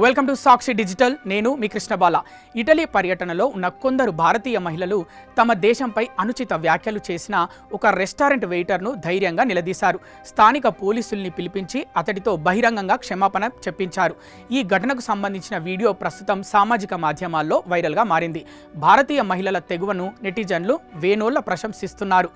Welcome to Sakshi digital. నేను మీ కృష్ణబాల. Italy పర్యటనలో ఉన్న కొందరు భారతీయ మహిళలు తమ దేశంపై అనుచిత వ్యాఖ్యలు చేసిన ఒక రెస్టారెంట్ వెయిటర్ను ధైర్యంగా నిలదీశారు. స్థానిక పోలీసుల్ని పిలిపించి అతడితో బహిరంగంగా క్షమాపణ చెప్పించారు. ఈ ఘటనకు సంబంధించిన వీడియో ప్రస్తుతం సామాజిక మాధ్యమాల్లో వైరల్గా మారింది. భారతీయ మహిళల తెగువను నెటిజన్లు వేనోళ్ల ప్రశంసిస్తున్నారు.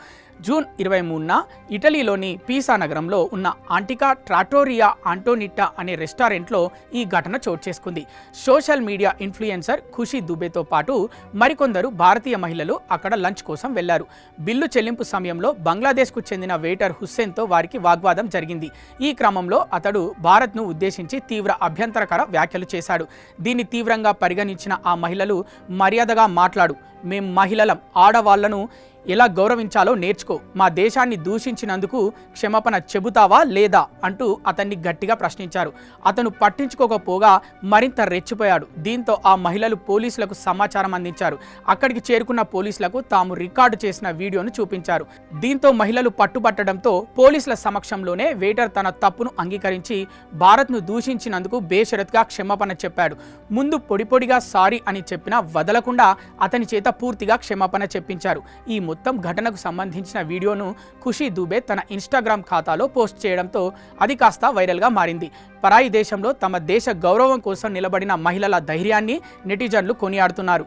జూన్ 23న ఇటలీలోని పీసా నగరంలో ఉన్న ఆంటికా ట్రాటోరియా ఆంటోనిట్టా అనే రెస్టారెంట్లో ఈ ఘటన చోటు చేసుకుంది. సోషల్ మీడియా ఇన్ఫ్లుయెన్సర్ ఖుషీ దుబేతో పాటు మరికొందరు భారతీయ మహిళలు అక్కడ లంచ్ కోసం వెళ్లారు. బిల్లు చెల్లింపు సమయంలో బంగ్లాదేశ్కు చెందిన వెయిటర్ హుస్సేన్తో వారికి వాగ్వాదం జరిగింది. ఈ క్రమంలో అతడు భారత్ను ఉద్దేశించి తీవ్ర అభ్యంతరకర వ్యాఖ్యలు చేశాడు. దీన్ని తీవ్రంగా పరిగణించిన ఆ మహిళలు, మర్యాదగా మాట్లాడు, మేం మహిళలం, ఆడవాళ్లను ఎలా గౌరవించాలో నేర్చుకో, మా దేశాన్ని దూషించినందుకు క్షమాపణ చెబుతావా లేదా అంటూ అతన్ని గట్టిగా ప్రశ్నించారు. అతను పట్టించుకోకపోగా మరింత రెచ్చిపోయాడు. దీంతో ఆ మహిళలు పోలీసులకు సమాచారం అందించారు. అక్కడికి చేరుకున్న పోలీసులకు తాము రికార్డు చేసిన వీడియోను చూపించారు. దీంతో మహిళలు పట్టుబట్టడంతో పోలీసుల సమక్షంలోనే వెయిటర్ తన తప్పును అంగీకరించి భారత్ను దూషించినందుకు బేషరత్గా క్షమాపణ చెప్పాడు. ముందు పొడిపొడిగా సారీ అని చెప్పినా వదలకుండా అతని చేత పూర్తిగా క్షమాపణ చెప్పించారు. ఈ మొత్తం ఘటనకు సంబంధించిన వీడియోను ఖుషీ దుబే తన ఇన్స్టాగ్రామ్ ఖాతాలో పోస్ట్ చేయడంతో అది కాస్త వైరల్గా మారింది. పరాయి దేశంలో తమ దేశ గౌరవం కోసం నిలబడిన మహిళల ధైర్యాన్ని నెటిజన్లు కొనియాడుతున్నారు.